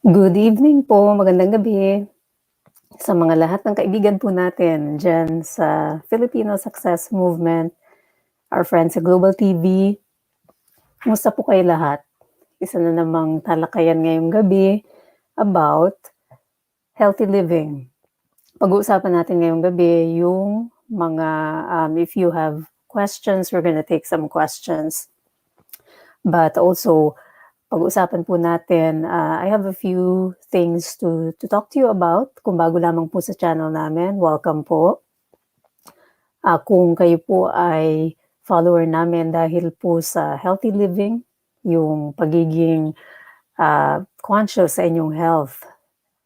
Good evening po, magandang gabi sa mga lahat ng kaibigan po natin diyan sa Filipino Success Movement, our friends sa Global TV. Kumusta po kayo lahat? Isa na namang talakayan ngayong gabi about healthy living. Pag-uusapan natin ngayong gabi yung mga, if you have questions, we're gonna take some questions. But also, pag-uusapan po natin, I have a few things to talk to you about. Kung bago lamang po sa channel namin, welcome po. Kung kayo po ay follower namin dahil po sa healthy living, yung pagiging conscious sa inyong health.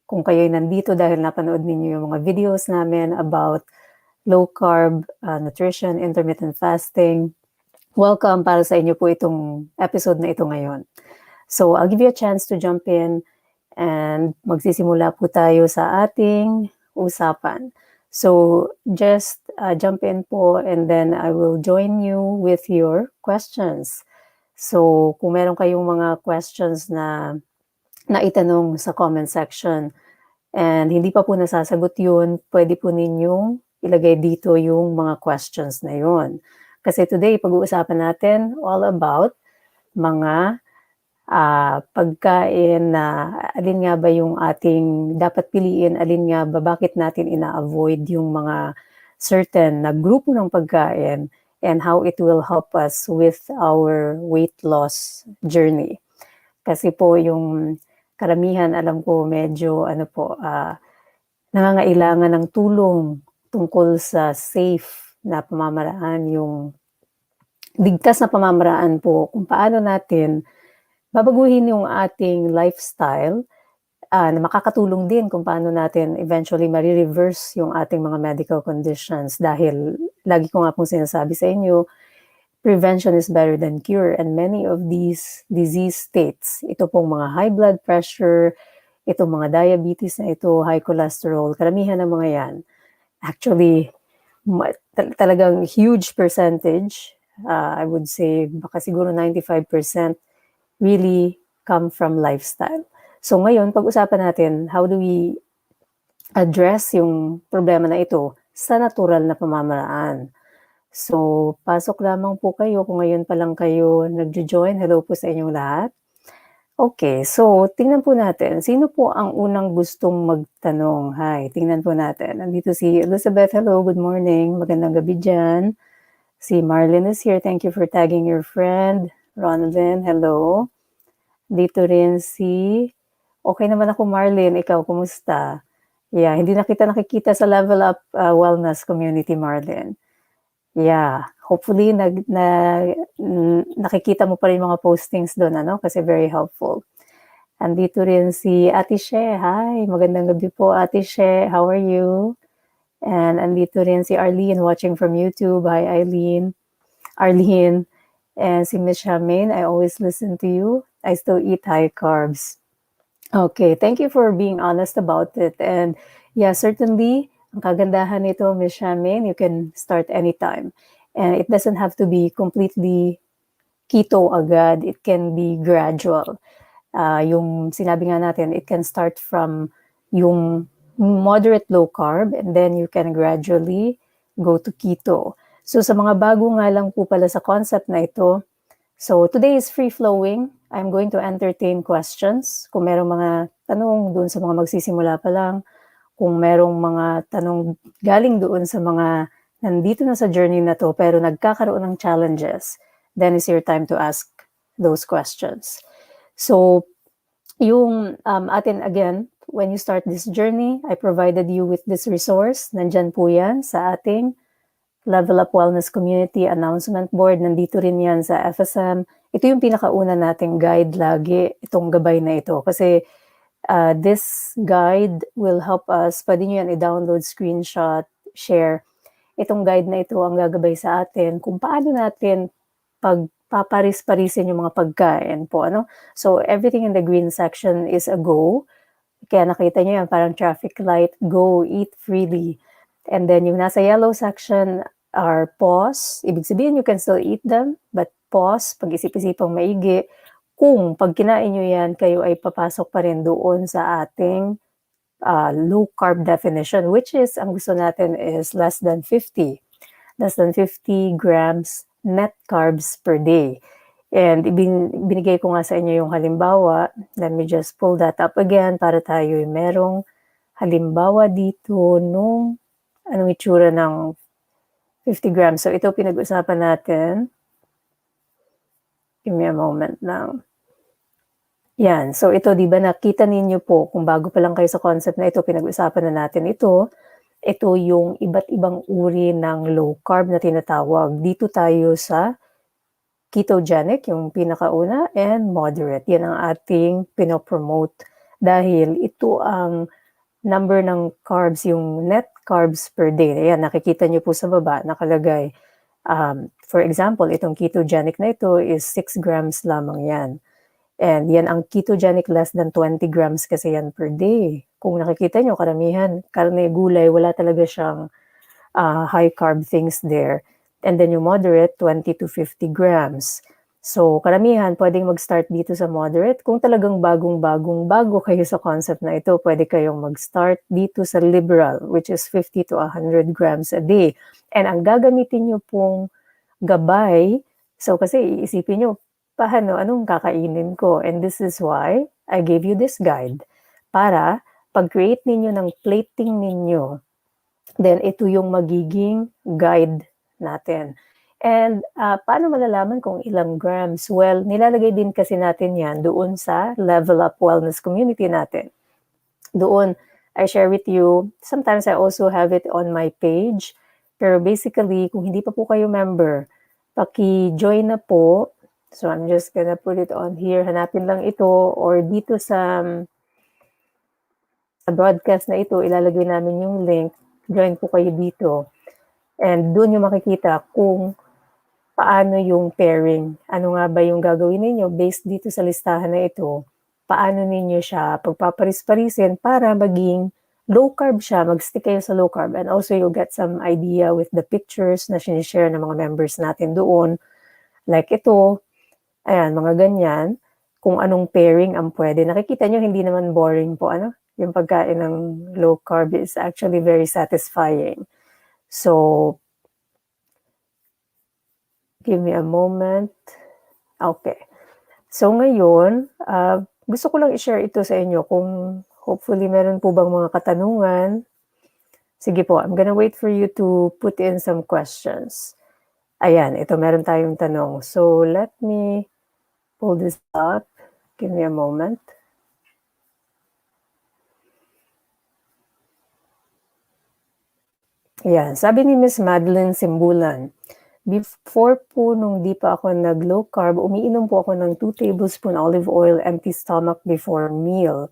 Kung kayo ay nandito dahil napanood ninyo yung mga videos namin about low carb nutrition, intermittent fasting, welcome para sa inyo po itong episode na ito ngayon. So I'll give you a chance to jump in and magsisimula po tayo sa ating usapan. So just jump in po and then I will join you with your questions. So kung meron kayong mga questions na naitanong sa comment section and hindi pa po nasasagot yun, pwede po ninyong ilagay dito yung mga questions na yun. Kasi today, pag-uusapan natin all about mga pagkain na alin nga ba yung ating dapat piliin, alin nga ba, bakit natin ina-avoid yung mga certain na grupo ng pagkain and how it will help us with our weight loss journey. Kasi po yung karamihan, alam ko medyo nangangailangan ng tulong tungkol sa safe na pamamaraan, yung ligtas na pamamaraan po kung paano natin babaguhin yung ating lifestyle na makakatulong din kung paano natin eventually marireverse yung ating mga medical conditions. Dahil lagi ko nga pong sinasabi sa inyo, prevention is better than cure. And many of these disease states, ito pong mga high blood pressure, itong mga diabetes na ito, high cholesterol, karamihan ng mga yan, actually, talagang huge percentage, I would say, baka siguro 95%, really come from lifestyle. So ngayon, pag-usapan natin, how do we address yung problema na ito sa natural na pamamaraan. So, pasok lamang po kayo kung ngayon pa lang kayo nagjo-join. Hello po sa inyong lahat. Okay, so tingnan po natin, sino po ang unang gustong magtanong? Hi, tingnan po natin. Nandito si Elizabeth, hello, good morning. Magandang gabi dyan. Si Marlene is here, thank you for tagging your friend. Ronvin, hello. Dito rin okay naman ako Marlene, ikaw kumusta? Yeah, hindi na kita nakikita sa Level Up Wellness Community, Marlene. Yeah, hopefully nakikita mo pa rin mga postings doon, kasi very helpful. Andito rin si Ate She, hi, magandang gabi po Ate She, how are you? And andito rin si Arlene watching from YouTube, hi Arlene. And si Miss Charmaine, I always listen to you. I still eat high carbs. Okay, thank you for being honest about it. And yeah, certainly, ang kagandahan nito, Miss Charmaine, you can start anytime. And it doesn't have to be completely keto agad. It can be gradual. Yung sinabi nga natin, it can start from yung moderate low carb and then you can gradually go to keto. So sa mga bago nga lang po pala sa concept na ito, so today is free-flowing. I'm going to entertain questions. Kung merong mga tanong doon sa mga magsisimula pa lang, kung merong mga tanong galing doon sa mga nandito na sa journey na to pero nagkakaroon ng challenges, then is your time to ask those questions. So, yung atin again, when you start this journey, I provided you with this resource. Nandyan po yan sa ating Level Up Wellness Community Announcement Board. Nandito rin yan sa FSM. Ito yung pinakauna nating guide lagi, itong gabay na ito. Kasi this guide will help us, pwede nyo yan i-download, screenshot, share. Itong guide na ito ang gagabay sa atin kung paano natin pagpaparis-parisin yung mga pagkain po. So everything in the green section is a go. Kaya nakita nyo yan, parang traffic light, go, eat freely. And then yung nasa yellow section are pause. Ibig sabihin, you can still eat them, but pause, pag-isip-isipang maigi, kung 'pag kinain niyo 'yan, kayo ay papasok pa rin doon sa ating, low carb definition, which is ang gusto natin is less than 50 grams net carbs per day. And binigay ko nga sa inyo yung halimbawa. Let me just pull that up again para tayo merong halimbawa dito nung anong itsura ng 50 grams. So ito pinag-usapan natin. Give me a moment lang. Yan. So ito, di ba nakita ninyo po, kung bago pa lang kayo sa concept na ito, pinag-usapan na natin ito. Ito yung iba't ibang uri ng low carb na tinatawag. Dito tayo sa ketogenic, yung pinakauna, and moderate. Yan ang ating pinopromote dahil ito ang number ng carbs, yung net carbs per day. Ayan, nakikita nyo po sa baba, nakalagay. For example, itong ketogenic na ito is 6 grams lamang yan. And yan ang ketogenic, less than 20 grams kasi yan per day. Kung nakikita nyo, karamihan, karne, gulay, wala talaga siyang high carb things there. And then yung moderate, 20 to 50 grams. So karamihan, pwedeng mag-start dito sa moderate. Kung talagang bago kayo sa concept na ito, pwede kayong mag-start dito sa liberal, which is 50 to 100 grams a day. And ang gagamitin nyo pong gabay, so kasi iisipin nyo, paano, anong kakainin ko? And this is why I gave you this guide. Para pag-create ninyo ng plating ninyo, then ito yung magiging guide natin. And paano malalaman kung ilang grams? Well, nilalagay din kasi natin yan doon sa Level Up Wellness community natin. Doon, I share with you. Sometimes I also have it on my page. Pero basically, kung hindi pa po kayo member, paki-join na po. So I'm just gonna put it on here. Hanapin lang ito or dito sa broadcast na ito, ilalagay namin yung link. Join po kayo dito. And doon yung makikita kung paano yung pairing. Ano nga ba yung gagawin ninyo based dito sa listahan na ito? Paano ninyo siya pagpaparis-parisin para maging low carb siya, mag-stick kayo sa low carb. And also you'll get some idea with the pictures na sinishare ng mga members natin doon. Like ito, ayan, mga ganyan. Kung anong pairing ang pwede. Nakikita nyo, hindi naman boring po. Yung pagkain ng low carb is actually very satisfying. So, give me a moment. Okay. So ngayon, gusto ko lang i-share ito sa inyo kung hopefully meron po bang mga katanungan. Sige po, I'm gonna wait for you to put in some questions. Ayan, ito meron tayong tanong. So let me pull this up. Give me a moment. Ayan, sabi ni Miss Madeline Simbulan, before po nung di pa ako nag-low carb, umiinom po ako ng 2 tablespoon olive oil, empty stomach before meal.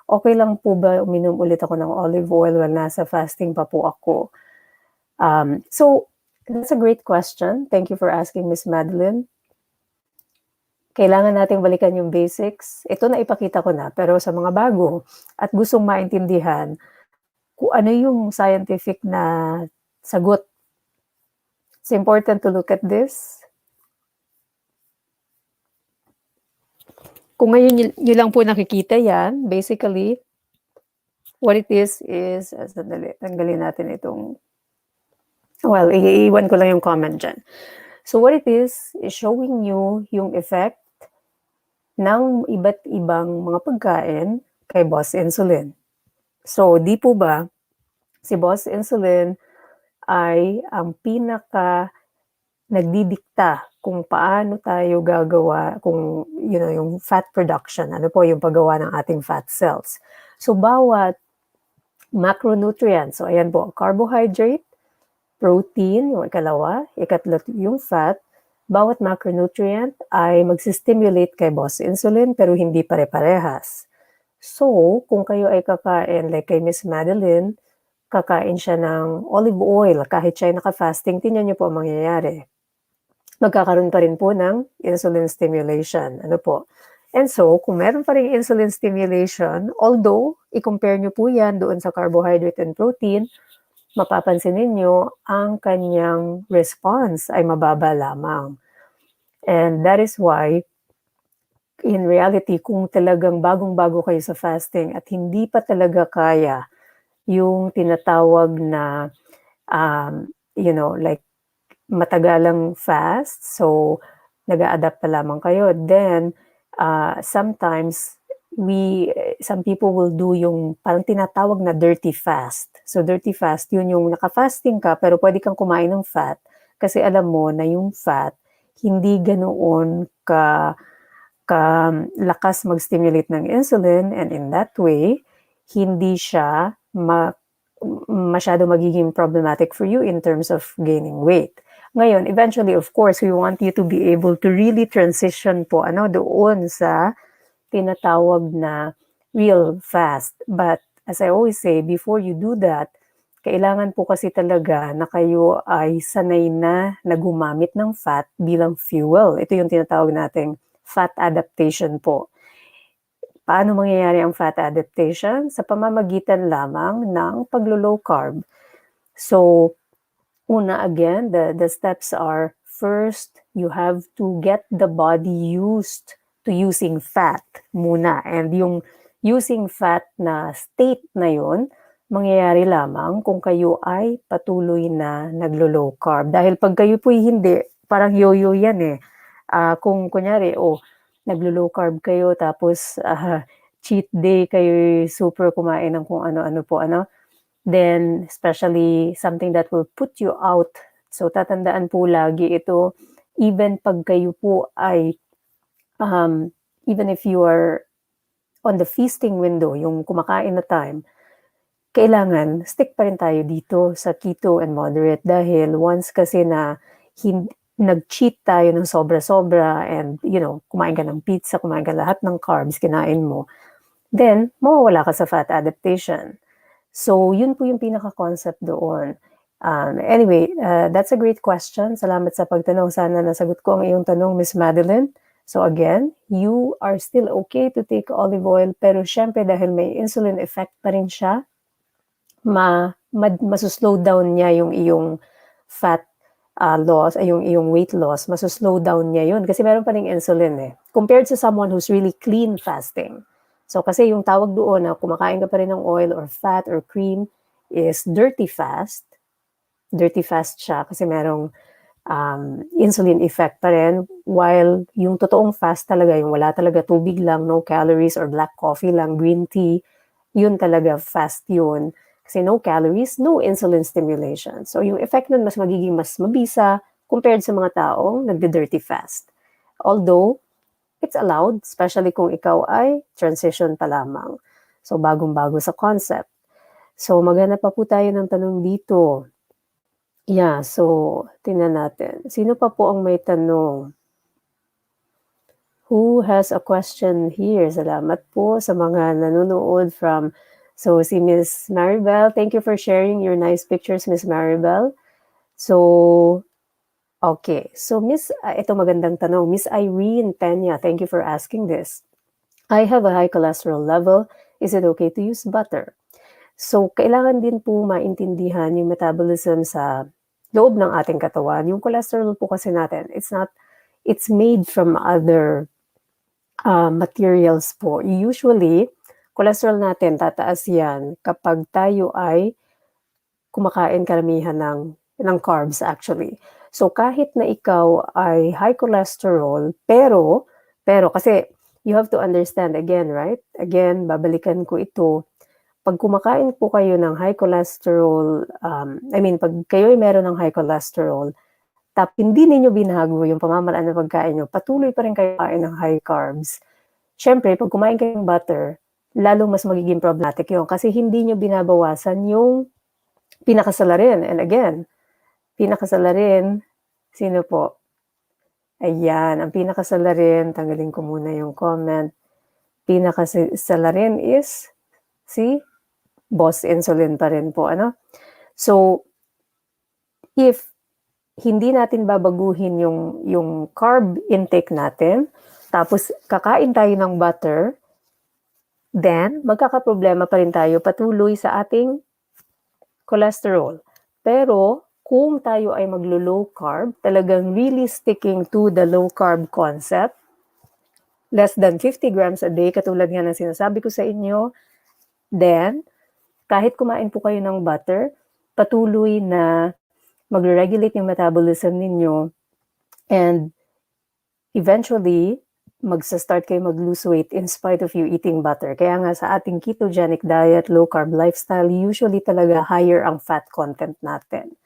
Okay lang po ba uminom ulit ako ng olive oil when nasa fasting pa po ako? So, that's a great question. Thank you for asking, Miss Madeline. Kailangan nating balikan yung basics. Ito na ipakita ko na, pero sa mga bago at gustong maintindihan kung ano yung scientific na sagot. It's important to look at this. Kung ngayon nyo lang po nakikita yan, basically, what it is, sandali, tanggalin natin itong, well, iiwan ko lang yung comment dyan. So what it is showing you yung effect ng iba't ibang mga pagkain kay Boss Insulin. So, di po ba, si Boss Insulin ay ang pinaka nagdidikta kung paano tayo gagawa, kung yung fat production, ano po yung paggawa ng ating fat cells. So, bawat macronutrient, so ayan po, carbohydrate, protein, yung ikalawa, ikatlo yung fat, bawat macronutrient ay mag-stimulate kay Boss Insulin pero hindi pare-parehas. So, kung kayo ay kakain, like kay Miss Madeline, kakain siya ng olive oil, kahit siya ay naka-fasting, tingnan niyo po ang mangyayari. Magkakaroon pa rin po ng insulin stimulation. Ano po? And so, kung meron pa rin insulin stimulation, although, i-compare niyo po yan doon sa carbohydrate and protein, mapapansin ninyo ang kanyang response ay mababa lamang. And that is why in reality, kung talagang bagong-bago kayo sa fasting at hindi pa talaga kaya yung tinatawag na, like matagalang fast, so nag-a-adapt pa lamang kayo, then sometimes some people will do yung parang tinatawag na dirty fast. So dirty fast, yun yung naka-fasting ka pero pwede kang kumain ng fat kasi alam mo na yung fat hindi ganoon lakas mag-stimulate ng insulin, and in that way, hindi siya masyado magiging problematic for you in terms of gaining weight. Ngayon, eventually, of course, we want you to be able to really transition po doon sa tinatawag na real fast. But as I always say, before you do that, kailangan po kasi talaga na kayo ay sanay na gumamit ng fat bilang fuel. Ito yung tinatawag nating fat adaptation po. Paano mangyayari ang fat adaptation? Sa pamamagitan lamang ng paglo-low carb. So, una again, the steps are, first, you have to get the body used to using fat muna. And yung using fat na state na yun, mangyayari lamang kung kayo ay patuloy na naglo-low carb. Dahil pag kayo po'y hindi, parang yo-yo yan eh. Kung kunyari, naglo-low carb kayo tapos cheat day kayo super kumain ng kung ano-ano po, then especially something that will put you out. So tatandaan po lagi ito, even pag kayo po ay, even if you are on the feasting window, yung kumakain na time, kailangan stick pa rin tayo dito sa keto and moderate dahil once kasi na nag-cheat tayo ng sobra-sobra and kumain ka ng pizza, kumain ka lahat ng carbs, kinain mo, then mawawala ka sa fat adaptation. So yun po yung pinaka-concept doon. Anyway, that's a great question. Salamat sa pagtanong. Sana nasagot ko ang iyong tanong, Miss Madeline. So again, you are still okay to take olive oil, pero syempre dahil may insulin effect pa rin siya, masuslow down niya yung iyong fat loss, ay yung iyong weight loss, masuslow down niya yun kasi meron pa ring insulin eh. Compared to someone who's really clean fasting. So kasi yung tawag doon na kumakain ka pa rin ng oil or fat or cream is dirty fast. Dirty fast siya kasi merong insulin effect pa rin, while yung totoong fast talaga, yung wala talaga, tubig lang, no calories or black coffee lang, green tea, yun talaga fast yun. Kasi no calories, no insulin stimulation. So yung effect nun mas magiging mas mabisa compared sa mga taong nagde-dirty fast. Although, it's allowed, especially kung ikaw ay transition pa lamang. So bagong-bago sa concept. So maghanap pa po tayo ng tanong dito. Yeah, so tingnan natin. Sino pa po ang may tanong? Who has a question here? Salamat po sa mga nanonood from... So si Miss Maribel, thank you for sharing your nice pictures, Miss Maribel. So, okay. So ito magandang tanong. Miss Irene Peña, thank you for asking this. I have a high cholesterol level. Is it okay to use butter? So, kailangan din po maintindihan yung metabolism sa loob ng ating katawan. Yung cholesterol po kasi natin, it's made from other materials po. Usually, cholesterol natin, tataas yan kapag tayo ay kumakain karamihan ng carbs actually. So kahit na ikaw ay high cholesterol, pero kasi you have to understand again, right? Again, babalikan ko ito. Pag kumakain po kayo ng high cholesterol, pag kayo ay meron ng high cholesterol, hindi ninyo binago yung pamamaraan ng pagkain nyo, patuloy pa rin kayo kain ng high carbs. Siyempre, pag kumain kayo ng butter, lalong mas magiging problematic yun kasi hindi nyo binabawasan yung pinakasalarin. And again, pinakasalarin, sino po? Ayan, ang pinakasalarin, tanggalin ko muna yung comment. Pinakasalarin is si boss insulin pa rin po, So, if hindi natin babaguhin yung carb intake natin, tapos kakain tayo ng butter, then magkakaproblema pa rin tayo patuloy sa ating cholesterol. Pero kung tayo ay maglo-low carb, talagang really sticking to the low carb concept, less than 50 grams a day, katulad nga ng sinasabi ko sa inyo, then, kahit kumain po kayo ng butter, patuloy na magre-regulate yung metabolism ninyo, and eventually, magsa-start kayo mag-lose weight in spite of you eating butter. Kaya nga sa ating ketogenic diet, low-carb lifestyle, usually talaga higher ang fat content natin.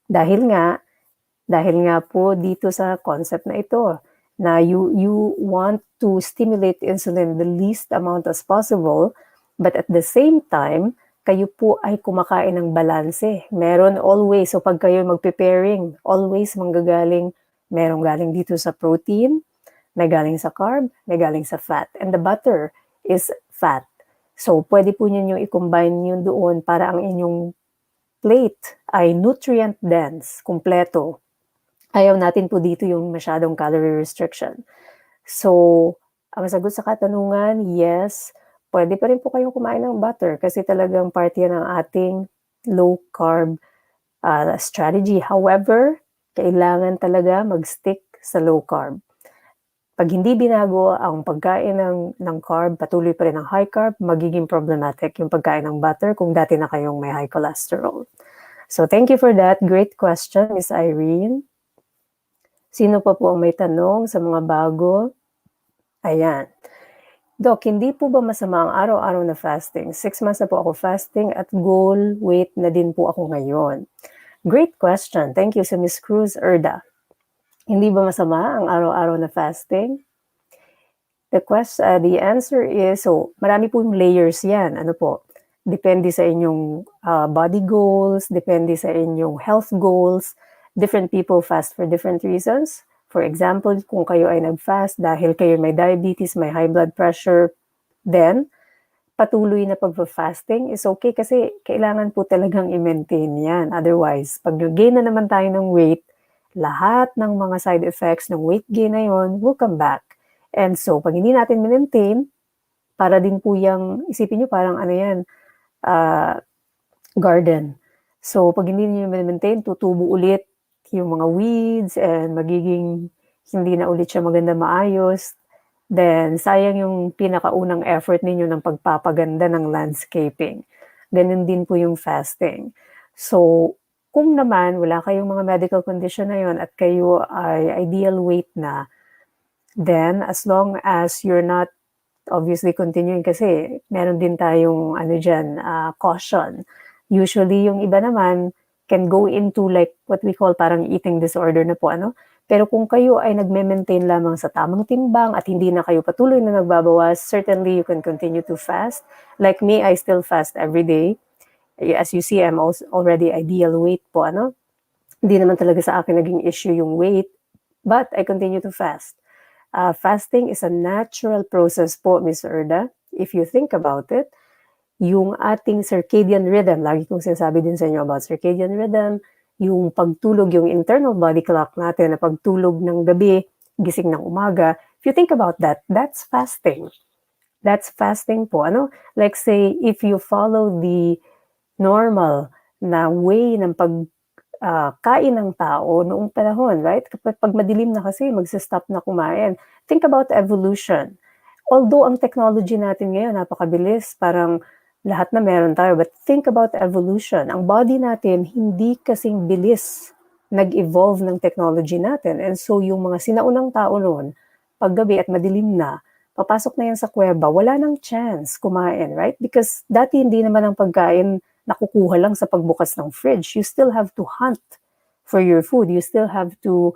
Dahil nga po dito sa concept na ito, na you want to stimulate insulin the least amount as possible, but at the same time, kayo po ay kumakain ng balanse. Meron always, so pag kayo magpe-pairing, always manggagaling, merong galing dito sa protein, may galing sa carb, may galing sa fat. And the butter is fat. So, pwede po ninyo i-combine yun doon para ang inyong plate ay nutrient-dense, kumpleto. Ayaw natin po dito yung masyadong calorie restriction. So, ang sagot sa katanungan, yes, pwede pa rin po kayong kumain ng butter kasi talagang part yan ng ating low-carb strategy. However, kailangan talaga mag-stick sa low-carb. Pag hindi binago ang pagkain ng carb, patuloy pa rin ang high carb, magiging problematic yung pagkain ng butter kung dati na kayong may high cholesterol. So, thank you for that. Great question, Miss Irene. Sino pa po ang may tanong sa mga bago? Ayan. Doc, hindi po ba masama ang araw-araw na fasting? 6 months na po ako fasting at goal weight na din po ako ngayon. Great question. Thank you sa Miss Cruz Erda. Hindi ba masama ang araw-araw na fasting? The answer is, so marami po yung layers yan. Ano po? Depende sa inyong body goals, depende sa inyong health goals. Different people fast for different reasons. For example, kung kayo ay nag-fast dahil kayo may diabetes, may high blood pressure, then patuloy na pag-fasting is okay kasi kailangan po talagang i-maintain yan. Otherwise, pag nag-gain na naman tayo ng weight, lahat ng mga side effects ng weight gain na yun will come back. And so, pag hindi natin maintain, para din po yung, isipin nyo parang ano yan, garden. So, pag hindi nyo maintain, tutubo ulit yung mga weeds and magiging hindi na ulit siya maganda maayos. Then, sayang yung pinakaunang effort ninyo ng pagpapaganda ng landscaping. Ganun din po yung fasting. So, kung naman wala kayong mga medical condition na yun at kayo ay ideal weight na, then as long as you're not obviously continuing kasi meron din tayong caution. Usually yung iba naman can go into like what we call parang eating disorder na po Pero kung kayo ay nagme-maintain lamang sa tamang timbang at hindi na kayo patuloy na nagbabawas, certainly you can continue to fast. Like me, I still fast every day. As you see, I'm also already ideal weight po, Hindi naman talaga sa akin naging issue yung weight, but I continue to fast. Fasting is a natural process po, Ms. Erda. If you think about it, yung ating circadian rhythm, lagi kong sinasabi din sa inyo about circadian rhythm, yung pagtulog, yung internal body clock natin na pagtulog ng gabi, gising ng umaga. If you think about that, that's fasting. That's fasting po. Like say, if you follow the normal na way ng pagkain ng tao noong panahon, right? Kapag madilim na kasi, magsa-stop na kumain. Think about evolution. Although ang technology natin ngayon napakabilis, parang lahat na meron tayo, but think about evolution. Ang body natin hindi kasing bilis nag-evolve ng technology natin. And so yung mga sinaunang tao noon, paggabi at madilim na, papasok na yan sa kuweba, wala nang chance kumain, right? Because dati hindi naman ang pagkain nakukuha lang sa pagbukas ng fridge. You still have to hunt for your food. You still have to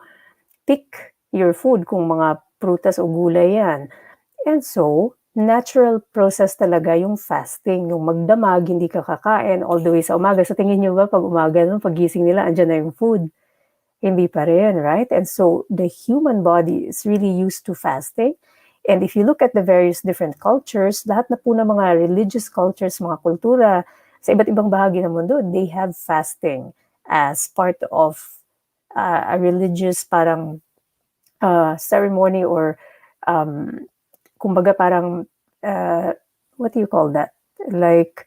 pick your food kung mga prutas o gulay yan. And so, natural process talaga yung fasting, yung magdamag, hindi ka kakain all the way sa umaga. So tingin nyo ba pag umaga, pagising nila, andyan na yung food? Hindi pa rin, right? And so, the human body is really used to fasting. And if you look at the various different cultures, lahat na po ng mga religious cultures, mga kultura, sa iba't ibang bahagi ng mundo, they have fasting as part of a religious parang ceremony or kumbaga parang what do you call that? Like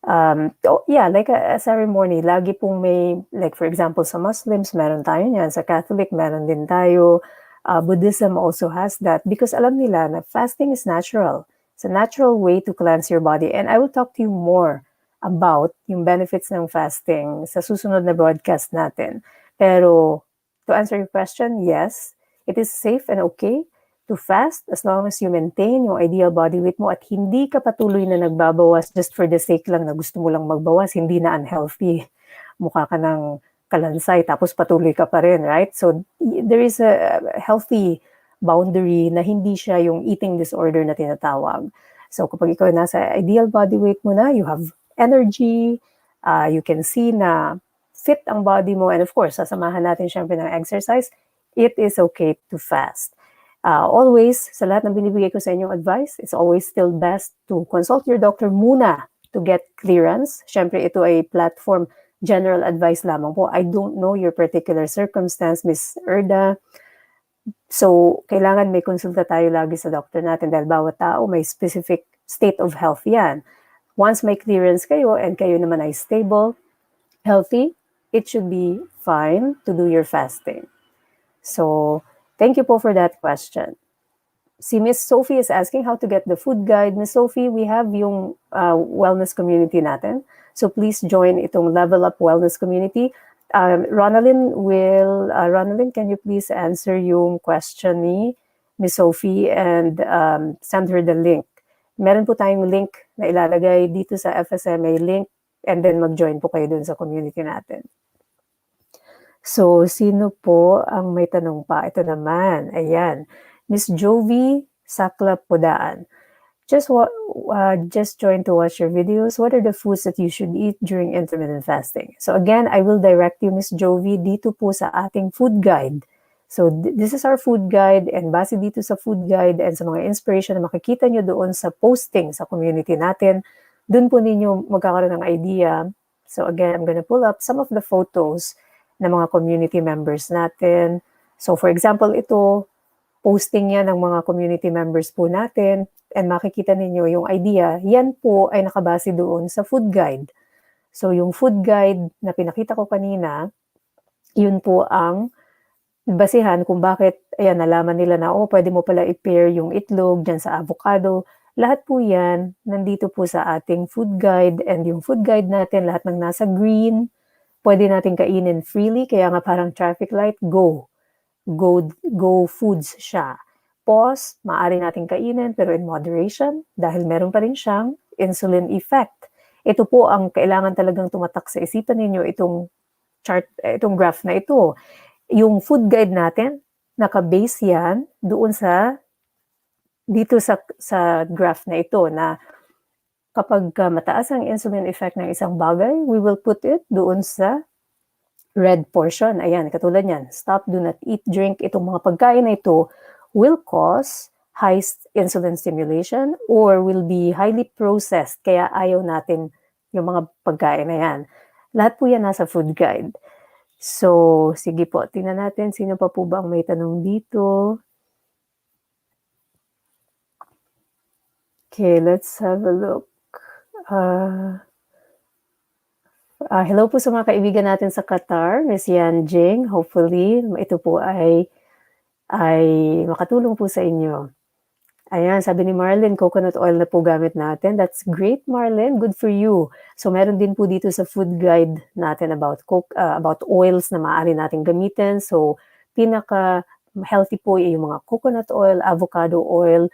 like a ceremony. Lagi pong may, like for example, sa Muslims, meron tayo niyan. Sa Catholic, meron din tayo. Buddhism also has that because alam nila na fasting is natural. It's a natural way to cleanse your body. And I will talk to you more about yung benefits ng fasting sa susunod na broadcast natin. Pero to answer your question, yes, it is safe and okay to fast as long as you maintain yung ideal body weight mo at hindi ka patuloy na nagbabawas just for the sake lang na gusto mo lang magbawas, hindi na unhealthy. Mukha ka ng kalansay tapos patuloy ka pa rin, right? So there is a healthy boundary na hindi siya yung eating disorder na tinatawag. So kapag ikaw nasa ideal body weight mo na, you have energy, you can see na fit ang body mo, and of course, sasamahan natin syempre ng exercise, it is okay to fast. Always, sa lahat ng binibigay ko sa inyong advice, it's always still best to consult your doctor muna to get clearance. Syempre, ito ay platform general advice lamang po. I don't know your particular circumstance, Miss Erda. So, kailangan may konsulta tayo lagi sa doctor natin dahil bawat tao may specific state of health yan. Once may clearance kayo and kayo naman ay stable, healthy, it should be fine to do your fasting. So, thank you po for that question. Si Miss Sophie is asking how to get the food guide. Miss Sophie, we have yung wellness community natin. So please join itong Level Up Wellness Community. Ronaldin, can you please answer yung question ni Miss Sophie and send her the link. Meron po tayong link na ilalagay dito sa FSMA link and then mag-join po kayo dun sa community natin. So, sino po ang may tanong pa? Ito naman, ayan. Miss Jovi Sakla Podaan. Just join to watch your videos. What are the foods that you should eat during intermittent fasting? So again, I will direct you, Miss Jovi, dito po sa ating food guide. So this is our food guide, and base dito sa food guide and sa mga inspiration na makikita nyo doon sa posting sa community natin, doon po ninyo magkakaroon ng idea. So again, I'm gonna pull up some of the photos ng mga community members natin. So for example, ito, posting yan ng mga community members po natin, and makikita ninyo yung idea, yan po ay nakabase doon sa food guide. So yung food guide na pinakita ko kanina, yun po ang basihan kung bakit, ayan, nalaman nila na, pwede mo pala i-pair yung itlog dyan sa avocado. Lahat po yan, nandito po sa ating food guide, and yung food guide natin, lahat ng nasa green, pwede natin kainin freely, kaya nga parang traffic light, go foods siya. Pause, maaari natin kainin pero in moderation dahil meron pa rin siyang insulin effect. Ito po ang kailangan talagang tumatak sa isipan ninyo, itong chart, itong graph na ito. Yung food guide natin, naka-base yan doon dito sa graph na ito na kapag mataas ang insulin effect ng isang bagay, we will put it doon sa red portion. Ayan, katulad yan. Stop, do not eat, drink. Itong mga pagkain na ito will cause high insulin stimulation or will be highly processed. Kaya ayaw natin yung mga pagkain na yan. Lahat po yan nasa food guide. So, sige po. Tingnan natin sino pa po ba ang may tanong dito. Okay, let's have a look. Hello po sa mga kaibigan natin sa Qatar, Ms. Yan Jing. Hopefully, ito po ay makatulong po sa inyo. Ayan, sabi ni Marlene, coconut oil na po gamit natin. That's great, Marlene. Good for you. So, meron din po dito sa food guide natin about oils na maaari natin gamitin. So, pinaka-healthy po yung mga coconut oil, avocado oil,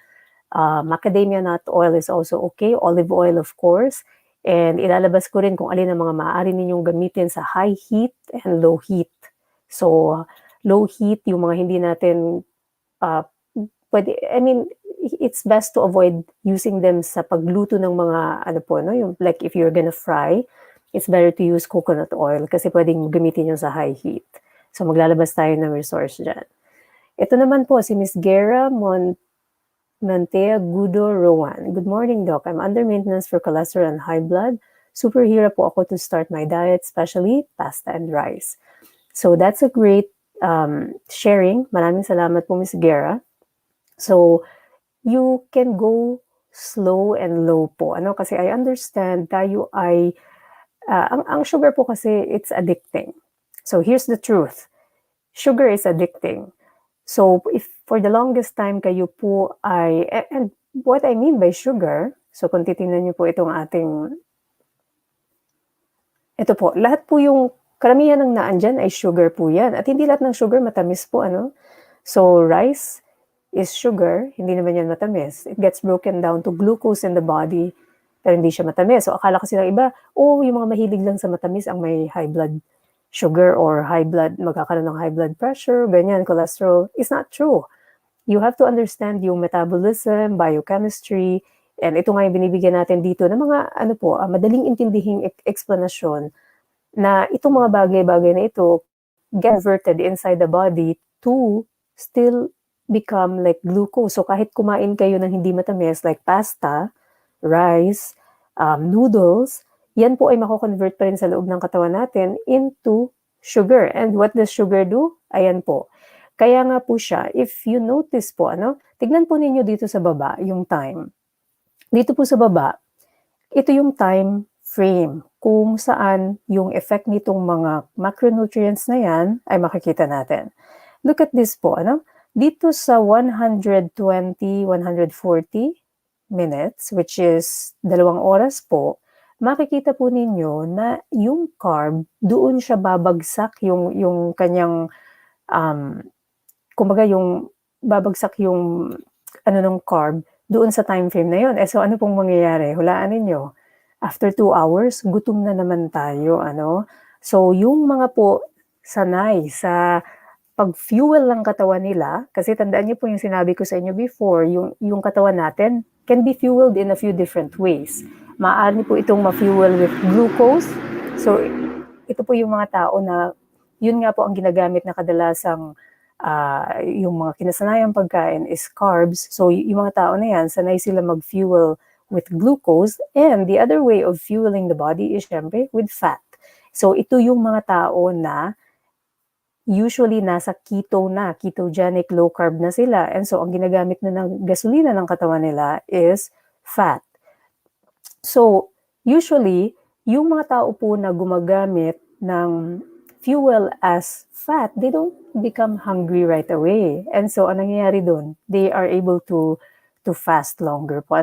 macadamia nut oil is also okay. Olive oil, of course. And ilalabas ko rin kung alin ang mga maaari ninyong gamitin sa high heat and low heat. So, low heat, yung mga hindi natin pwede, it's best to avoid using them sa pagluto ng mga, yung, like if you're gonna fry, it's better to use coconut oil kasi pwedeng gamitin yun sa high heat. So, maglalabas tayo ng resource dyan. Ito naman po, si Miss Guerra Mantea Gudo Rowan. Good morning, Doc. I'm under maintenance for cholesterol and high blood. Superhero po ako to start my diet, especially pasta and rice. So that's a great sharing. Maraming salamat po, Ms. Guerra. So you can go slow and low po. Kasi I understand tayo ay, ang sugar po kasi it's addicting. So here's the truth. Sugar is addicting. So, if for the longest time kayo po ay, and what I mean by sugar, so kung titingnan niyo po itong ating, ito po, lahat po yung, karamihan ng naandyan ay sugar po yan. At hindi lahat ng sugar matamis po, ano? So, rice is sugar, hindi naman yan matamis. It gets broken down to glucose in the body, pero hindi siya matamis. So, akala kasi ng iba, yung mga mahilig lang sa matamis ang may high blood sugar or magkakaroon ng high blood pressure, ganyan, cholesterol. It's not true. You have to understand yung metabolism, biochemistry, and ito nga yung binibigyan natin dito ng mga, madaling intindihing explanation na itong mga bagay-bagay na ito get converted inside the body to still become like glucose. So kahit kumain kayo ng hindi matamis like pasta, rice, noodles, yan po ay mako-convert pa rin sa loob ng katawan natin into sugar. And what does sugar do? Ayan po. Kaya nga po siya, if you notice po, tignan po ninyo dito sa baba, yung time. Dito po sa baba, ito yung time frame kung saan yung effect nitong mga macronutrients na yan ay makikita natin. Look at this po, dito sa 120, 140 minutes, which is 2 oras po, makikita po ninyo na yung carb, doon siya babagsak yung kanyang, kumbaga yung babagsak yung ng carb doon sa time frame na yun. So ano pong mangyayari? Hulaan ninyo. After 2 hours, gutom na naman tayo, So yung mga po sanay sa pag-fuel ng katawan nila, kasi tandaan niyo po yung sinabi ko sa inyo before, yung katawan natin can be fueled in a few different ways. Maaari po itong ma-fuel with glucose. So ito po yung mga tao na yun nga po ang ginagamit na kadalasang yung mga kinasanayang pagkain is carbs. So yung mga tao na yan, sanay sila mag-fuel with glucose, and the other way of fueling the body is syempre with fat. So ito yung mga tao na usually nasa ketogenic low carb na sila, and so ang ginagamit na ng gasolina ng katawan nila is fat. So usually yung mga tao po na gumagamit ng fuel as fat, they don't become hungry right away. And so anong nangyayari doon? They are able to fast longer po,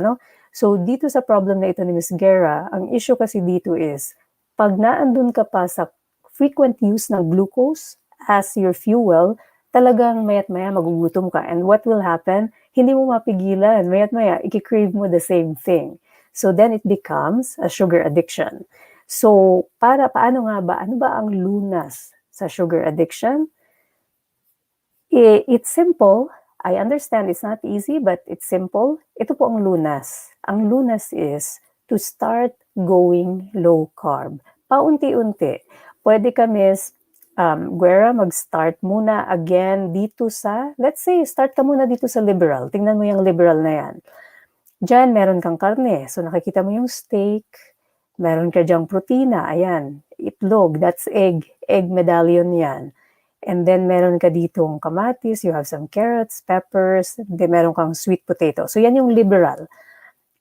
So dito sa problem na ito ni Ms. Guerra, ang issue kasi dito is, pag naandun ka pa sa frequent use ng glucose as your fuel, talagang mayat-maya magugutom ka. And what will happen? Hindi mo mapigilan. Mayat-maya, i-crave mo the same thing. So then it becomes a sugar addiction. So paano nga ba? Ano ba ang lunas sa sugar addiction? It's simple. I understand it's not easy, but it's simple. Ito po ang lunas. Ang lunas is to start going low carb. Paunti-unti. Pwede ka, Miss Guerra, mag-start muna again dito sa, let's say, start ka muna dito sa liberal. Tingnan mo yung liberal na yan. Diyan, meron kang karne. So nakikita mo yung steak. Meron ka dyang protina. Ayan, itlog. That's egg. Egg medallion yan. And then, meron ka ditong kamatis, you have some carrots, peppers, then meron kang sweet potato. So, yan yung liberal.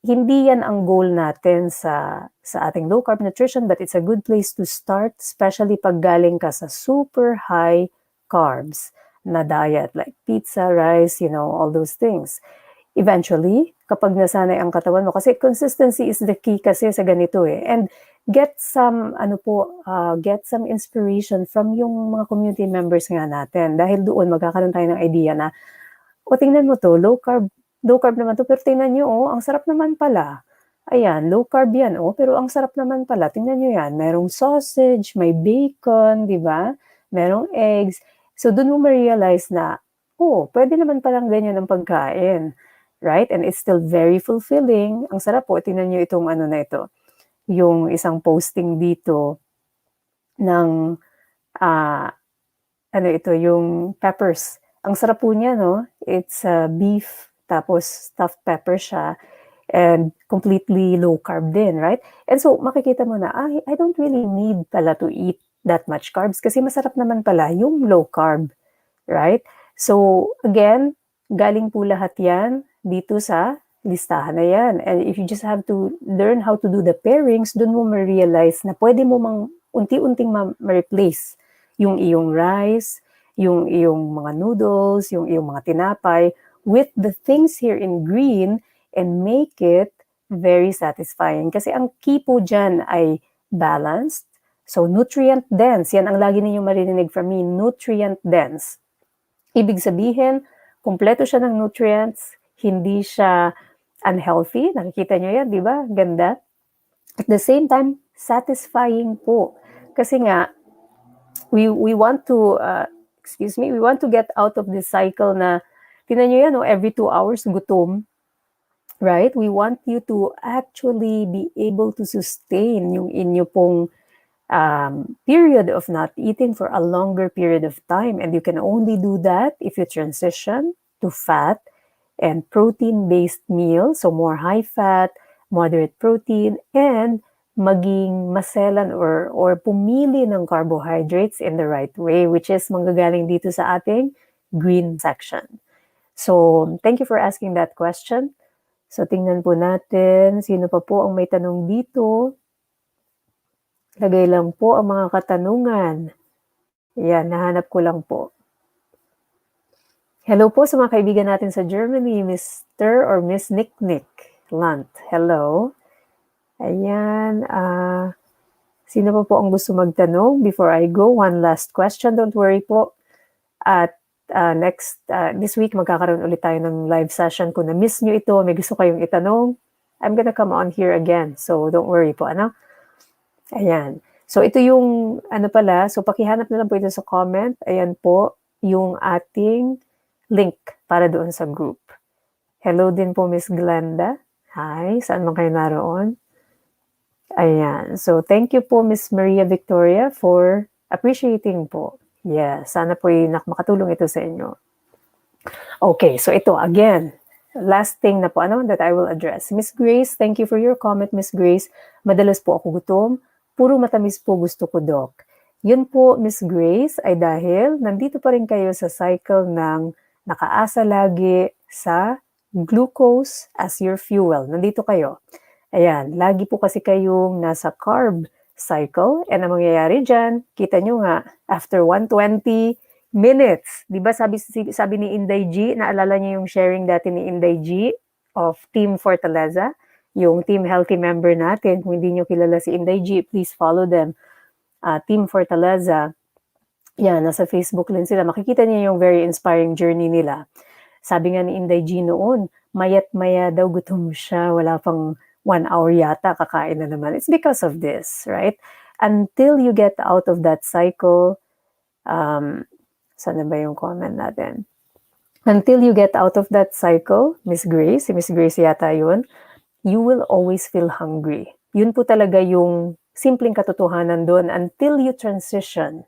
Hindi yan ang goal natin sa ating low-carb nutrition, but it's a good place to start, especially pag galing ka sa super high carbs na diet, like pizza, rice, all those things. Eventually, kapag nasanay ang katawan mo, kasi consistency is the key kasi sa ganito and get some inspiration from yung mga community members nga natin. Dahil doon magkakaroon tayo ng idea na, tingnan mo to, low carb naman to, pero tingnan nyo, ang sarap naman pala. Ayan, low carb yan, pero ang sarap naman pala. Tingnan nyo yan, merong sausage, may bacon, di ba? Merong eggs. So doon mo ma-realize na, pwede naman palang ganyan ang pagkain. Right? And it's still very fulfilling. Ang sarap po, tingnan nyo itong na ito. Yung isang posting dito ng, yung peppers. Ang sarap po niya, It's beef, tapos stuffed pepper siya, and completely low carb din, right? And so, makikita mo na, I don't really need pala to eat that much carbs kasi masarap naman pala yung low carb, right? So, again, galing po lahat yan dito sa listahan na yan. And if you just have to learn how to do the pairings, dun mo ma-realize na pwede mo unti-unting ma-replace yung iyong rice, yung iyong mga noodles, yung iyong mga tinapay, with the things here in green and make it very satisfying. Kasi ang key po dyan ay balanced. So, nutrient dense. Yan ang lagi ninyong marinig from me, nutrient dense. Ibig sabihin, kumpleto siya ng nutrients, hindi siya unhealthy. Nakikita nyo yan, di ba? Ganda. At the same time, satisfying po. Kasi nga, we want to, we want to get out of this cycle na, tinan nyo yan, no, every 2 hours, gutom. Right? We want you to actually be able to sustain yung inyo pong period of not eating for a longer period of time. And you can only do that if you transition to fat and protein-based meals. So more high fat, moderate protein, and maging maselan or pumili ng carbohydrates in the right way, which is manggagaling dito sa ating green section. So thank you for asking that question. So tingnan po natin, sino pa po ang may tanong dito? Lagay lang po ang mga katanungan. Yan, nahanap ko lang po. Hello po sa mga kaibigan natin sa Germany, Mr. or Miss Nick Lant. Hello. Ayan, sino pa po ang gusto magtanong? Before I go, one last question. Don't worry po. At this week, magkakaroon ulit tayo ng live session. Kung na-miss nyo ito, may gusto kayong itanong, I'm gonna come on here again. So, don't worry po, ano? Ayan. So, ito yung, so pakihanap na lang po ito sa comment. Ayan po, yung ating link para doon sa group. Hello din po, Miss Glenda. Hi, saan man kayo naroon? Ayan. So, thank you po, Miss Maria Victoria, for appreciating po. Yeah, sana po makatulong ito sa inyo. Okay, so ito, again, last thing na po, that I will address. Miss Grace, thank you for your comment, Miss Grace. Madalas po ako gutom. Puro matamis po gusto ko, Doc. Yun po, Miss Grace, ay dahil nandito pa rin kayo sa cycle ng nakaasa lagi sa glucose as your fuel. Nandito kayo. Ayan, lagi po kasi kayong nasa carb cycle. And ang mangyayari dyan, kita nyo nga, after 120 minutes, di ba sabi ni Inday G, naalala niyo yung sharing dati ni Inday G of Team Fortaleza, yung Team Healthy member natin. Kung hindi nyo kilala si Inday G, please follow them. Team Fortaleza, yan, nasa Facebook din sila. Makikita niyo yung very inspiring journey nila. Sabi nga ni Inday G noon, mayat-maya daw gutom siya, wala pang 1 hour yata, kakain na naman. It's because of this, right? Until you get out of that cycle, sana ba yung comment natin? Until you get out of that cycle, Miss Grace, si Miss Grace yata yun, you will always feel hungry. Yun po talaga yung simpleng katotohanan doon until you transition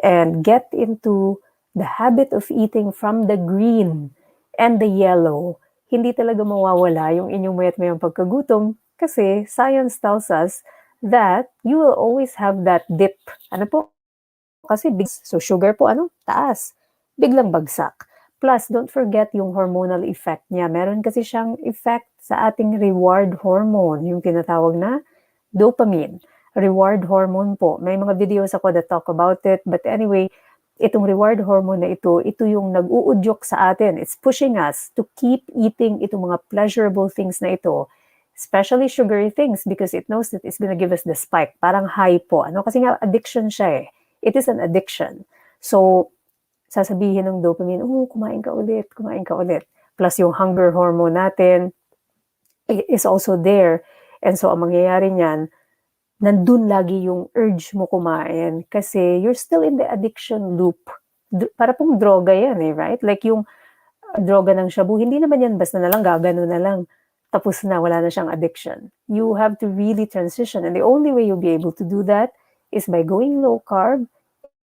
and get into the habit of eating from the green and the yellow. Hindi talaga mawawala yung inyong mayat-mayang pagkagutom kasi science tells us that you will always have that dip. Ano po? Kasi so sugar po, taas. Biglang bagsak. Plus, don't forget yung hormonal effect niya. Meron kasi siyang effect sa ating reward hormone, yung tinatawag na dopamine. Reward hormone po. May mga videos ako that talk about it. But anyway, itong reward hormone na ito yung nag-uudyok sa atin. It's pushing us to keep eating itong mga pleasurable things na ito, especially sugary things, because it knows that it's gonna give us the spike. Parang high po. Kasi nga addiction siya eh. It is an addiction. So, sasabihin ng dopamine, kumain ka ulit. Plus yung hunger hormone natin is also there. And so, ang mangyayari niyan, nandun lagi yung urge mo kumain kasi you're still in the addiction loop. Para pong droga yan eh, right? Like yung droga ng shabu, hindi naman yan basta na lang, gagano na lang. Tapos na, wala na siyang addiction. You have to really transition. And the only way you'll be able to do that is by going low carb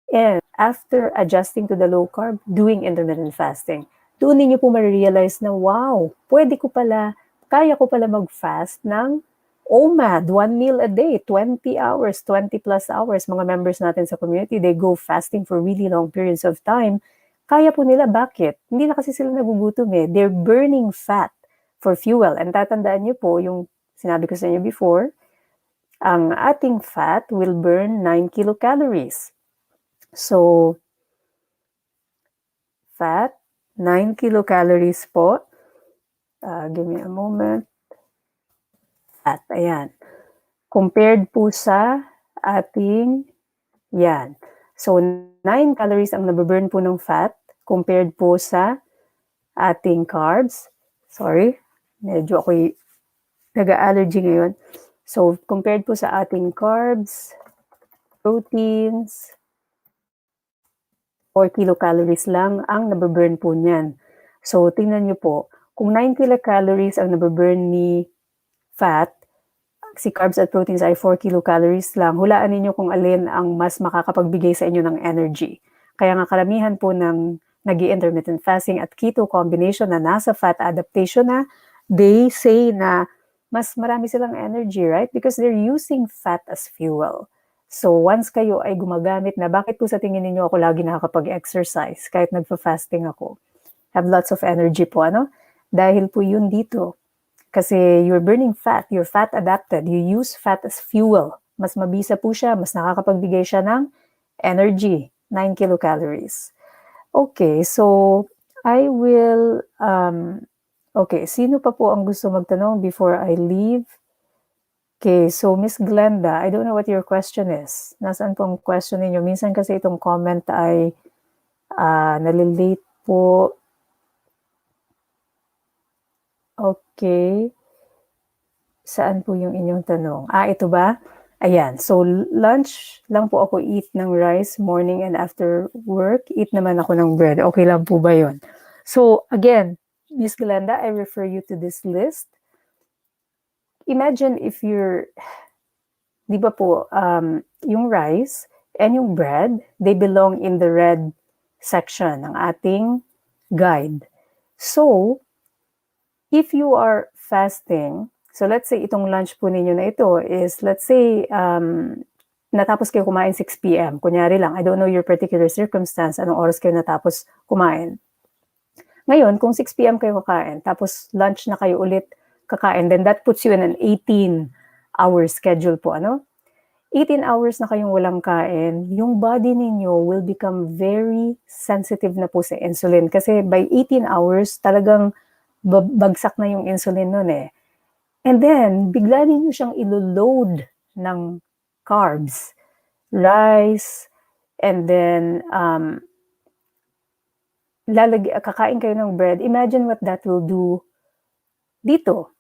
and after adjusting to the low carb, doing intermittent fasting. Doon ninyo po ma-realize na, wow, kaya ko pala mag-fast ng OMAD, 1 meal a day, 20 hours, 20 plus hours. Mga members natin sa community, they go fasting for really long periods of time. Kaya po nila, bakit? Hindi na kasi sila nagugutom eh. They're burning fat for fuel. And tatandaan niyo po, yung sinabi ko sa inyo before, ang ating fat will burn 9 kilocalories. So, fat, 9 kilocalories po. Give me a moment. Fat, ayan. Compared po sa ating, yan. So, 9 calories ang nababurn po ng fat compared po sa ating carbs. Sorry, medyo ako'y nag-allergy ngayon. So, compared po sa ating carbs, proteins, 4 kilocalories lang ang nababurn po niyan. So, tingnan nyo po, kung 9 kilocalories ang nababurn ni fat, si carbs at proteins ay 4 kilocalories lang, hulaan ninyo kung alin ang mas makakapagbigay sa inyo ng energy. Kaya nga karamihan po ng nag-intermittent fasting at keto combination na nasa fat adaptation na, they say na mas marami silang energy, right? Because they're using fat as fuel. So once kayo ay gumagamit na, bakit po sa tingin ninyo ako lagi nakakapag-exercise kahit nagpa-fasting ako? Have lots of energy po, ano? Dahil po yun dito. Kasi you're burning fat, you're fat adapted, you use fat as fuel. Mas mabisa po siya, mas nakakapagbigay siya ng energy, 9 kilocalories. Okay, so I will, okay, sino pa po ang gusto magtanong before I leave? Okay, so Miss Glenda, I don't know what your question is. Nasaan po ang question ninyo? Minsan kasi itong comment ay nalilate po. Okay. Saan po yung inyong tanong? Ito ba? Ayan. So, lunch lang po ako eat ng rice morning and after work, eat naman ako ng bread. Okay lang po ba yun? So, again, Miss Glenda, I refer you to this list. Imagine if you're, di ba po, yung rice and yung bread, they belong in the red section ng ating guide. So, if you are fasting, so let's say itong lunch po ninyo na ito is, let's say, natapos kayo kumain 6 p.m. Kunyari lang, I don't know your particular circumstance, anong oras kayo natapos kumain. Ngayon, kung 6 p.m. kayo kakain, tapos lunch na kayo ulit kakain, then that puts you in an 18-hour schedule po, ano? 18 hours na kayong walang kain, yung body ninyo will become very sensitive na po sa insulin. Kasi by 18 hours, talagang bagsak na yung insulin nun eh. And then, bigla ninyo siyang ilo-load ng carbs, rice, and then kakain kayo ng bread. Imagine what that will do dito.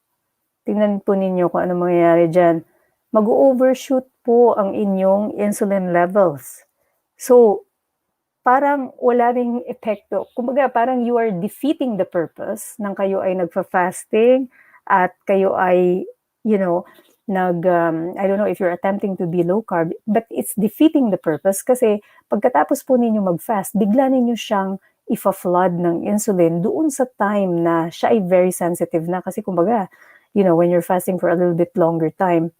Tingnan po ninyo kung ano mangyayari dyan. Mag-overshoot po ang inyong insulin levels. So, parang wala ring epekto. Kumbaga, parang you are defeating the purpose ng kayo ay nagfa-fasting at kayo ay, you know, I don't know if you're attempting to be low carb, but it's defeating the purpose kasi pagkatapos po ninyo mag-fast, bigla ninyo siyang ifa-flood ng insulin doon sa time na siya ay very sensitive na kasi kumbaga, you know, when you're fasting for a little bit longer time,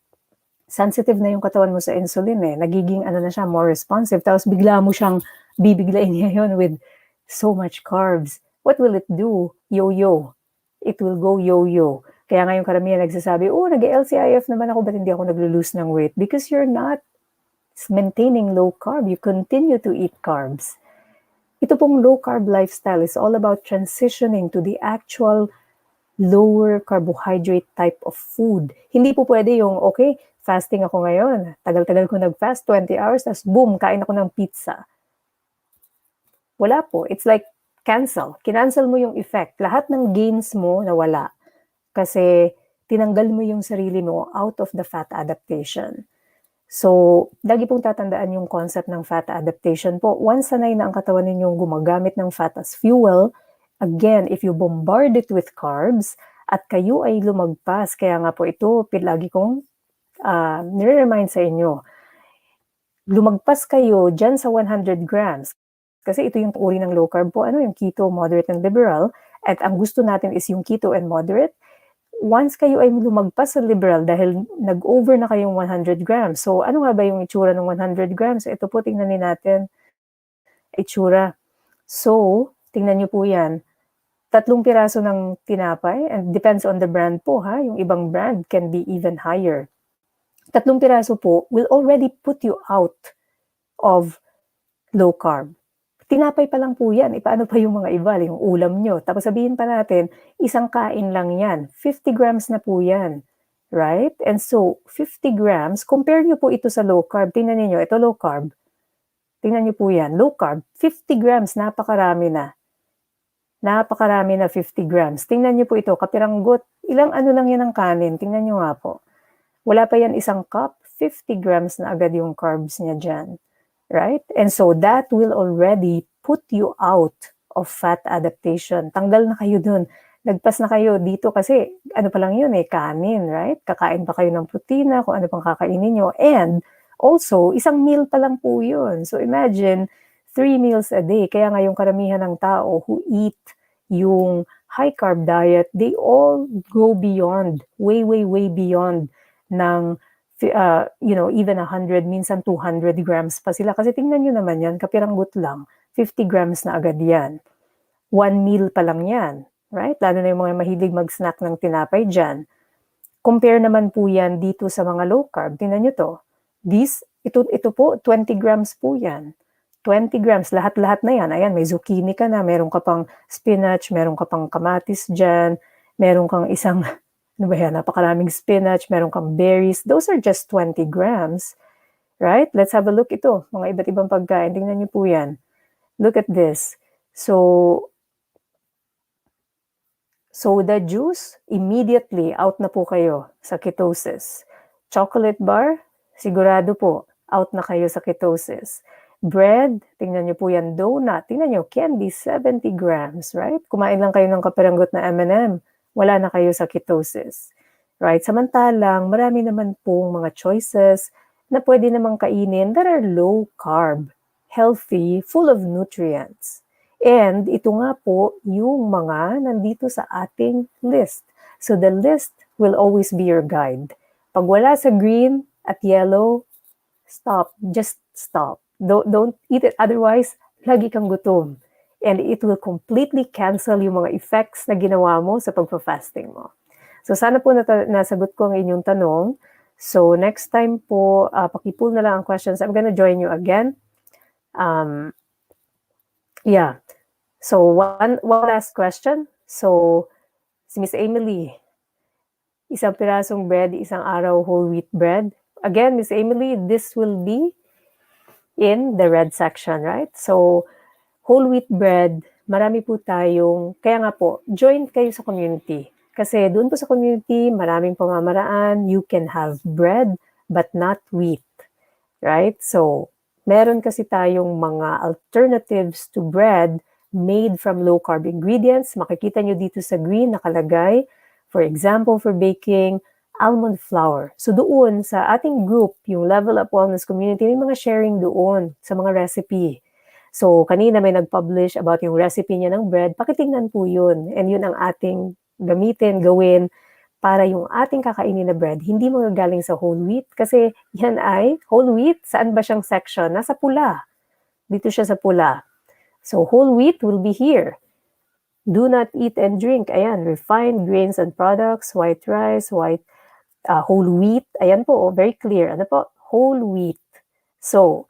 sensitive na yung katawan mo sa insulin eh. Nagiging ano na siya, more responsive. Tapos bigla mo siyang bibiglain ngayon with so much carbs. What will it do? Yo-yo. It will go yo-yo. Kaya ngayon karamihan nagsasabi, nag-LCIF naman ako, ba't hindi ako naglo-lose ng weight? Because you're not maintaining low carb. You continue to eat carbs. Ito pong low carb lifestyle is all about transitioning to the actual lower carbohydrate type of food. Hindi po pwede yung, okay, fasting ako ngayon. Tagal-tagal ko nag-fast, 20 hours, tapos boom, kain ako ng pizza. Wala po. It's like cancel. Kinancel mo yung effect. Lahat ng gains mo nawala. Kasi tinanggal mo yung sarili mo out of the fat adaptation. So, lagi pong tatandaan yung concept ng fat adaptation po. Once sanay na ang katawan ninyong gumagamit ng fat as fuel, again, if you bombard it with carbs, at kayo ay lumagpas, kaya nga po ito, lagi kong nire-remind sa inyo, lumagpas kayo dyan sa 100 grams. Kasi ito yung uri ng low carb po, yung keto, moderate, and liberal. At ang gusto natin is yung keto and moderate. Once kayo ay lumagpas sa liberal dahil nag-over na kayong 100 grams. So, ano nga ba yung itsura ng 100 grams? Ito po, tingnan natin. Itsura. So, tingnan nyo po yan. 3 piraso ng tinapay, and depends on the brand po ha. Yung ibang brand can be even higher. 3 piraso po will already put you out of low carb. tinapay pa lang po yan, paano pa yung mga iba, yung ulam nyo? Tapos sabihin pa natin, isang kain lang yan, 50 grams na po yan, right? And so, 50 grams, compare nyo po ito sa low carb. Tingnan niyo, ito low carb. Tingnan nyo po yan, low carb, 50 grams, napakarami na. Napakarami na 50 grams. Tingnan nyo po ito, kapiranggot, ilang ano lang yan ang kanin, tingnan nyo nga po. Wala pa yan isang cup, 50 grams na agad yung carbs niya dyan. Right? And so that will already put you out of fat adaptation. Tanggal na kayo dun. Nagpas na kayo dito kasi ano pa lang yun kanin, right? Kakain pa kayo ng protina, kung ano pang kakainin nyo. And also, isang meal pa lang po yun. So imagine, 3 meals a day. Kaya nga yung karamihan ng tao who eat yung high carb diet, they all go beyond, way beyond ng even 100, minsan 200 grams pa sila. Kasi tingnan nyo naman yan, kapiranggot lang, 50 grams na agad yan. 1 meal pa lang yan, right? Lalo na yung mga mahilig mag-snack ng tinapay dyan. Compare naman po yan dito sa mga low carb. Tingnan nyo to. Ito po, 20 grams po yan. 20 grams, lahat-lahat na yan. Ayan, may zucchini ka na, meron ka pang spinach, meron ka pang kamatis dyan, meron kang isang ano ba yan? Napakaraming spinach, meron kang berries. Those are just 20 grams, right? Let's have a look ito. Mga iba't ibang pagkain. Tingnan niyo po yan. Look at this. So soda juice, immediately out na po kayo sa ketosis. Chocolate bar, sigurado po, out na kayo sa ketosis. Bread, tingnan niyo po yan. Donut, tingnan niyo, candy, 70 grams, right? Kumain lang kayo ng kapiranggot na M&M. Wala na kayo sa ketosis. Right? Samantalang, marami naman pong mga choices na pwede namang kainin that are low carb, healthy, full of nutrients. And ito nga po yung mga nandito sa ating list. So the list will always be your guide. Pag wala sa green at yellow, stop. Just stop. Don't eat it. Otherwise, lagi kang gutom. And it will completely cancel yung mga effects na ginawa mo sa pagpa-fasting mo. So sana po nasagot ko ang inyong tanong. So next time po, pakipull na lang ang questions. I'm gonna join you again. Yeah. So one last question. So si Miss Emily, isang pirasong bread, isang araw whole wheat bread. Again, Miss Emily, this will be in the red section, right? So whole wheat bread, marami po tayong, kaya nga po, join kayo sa community. Kasi doon po sa community, maraming pamamaraan, you can have bread, but not wheat. Right? So, meron kasi tayong mga alternatives to bread made from low-carb ingredients. Makikita nyo dito sa green nakalagay, for example, for baking, almond flour. So doon, sa ating group, yung Level Up Wellness Community, may mga sharing doon sa mga recipe. So, kanina may nag-publish about yung recipe niya ng bread. Pakitingnan po yun. And yun ang ating gamitin, gawin, para yung ating kakainin na bread, hindi magagaling sa whole wheat. Kasi yan ay whole wheat. Saan ba siyang section? Nasa pula. Dito siya sa pula. So, whole wheat will be here. Do not eat and drink. Ayan, refined grains and products, white rice, whole wheat. Ayan po, very clear. Ano po? Whole wheat. So,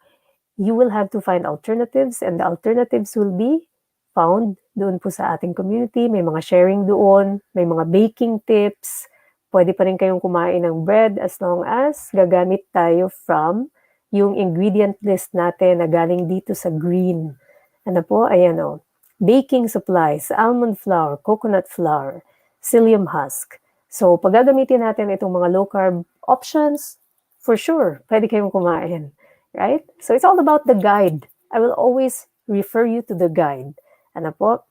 you will have to find alternatives, and the alternatives will be found doon po sa ating community. May mga sharing doon, may mga baking tips. Pwede pa rin kayong kumain ng bread as long as gagamit tayo from yung ingredient list natin na galing dito sa green. Ano po? Ayan o. Baking supplies, almond flour, coconut flour, psyllium husk. So, pag gagamitin natin itong mga low-carb options, for sure, pwede kayong kumain. Right? So it's all about the guide. I will always refer you to the guide. Ano po?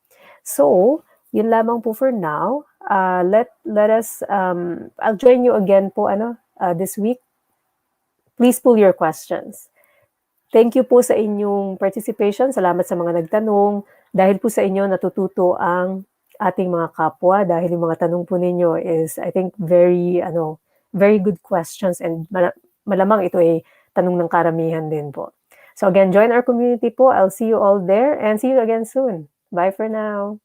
So, yun lamang po for now. Let us, I'll join you again po this week. Please pull your questions. Thank you po sa inyong participation. Salamat sa mga nagtanong. Dahil po sa inyo, natututo ang ating mga kapwa. Dahil yung mga tanong po ninyo is, I think, very good questions. And malamang ito ay tanong ng karamihan din po. So again, join our community po. I'll see you all there and see you again soon. Bye for now.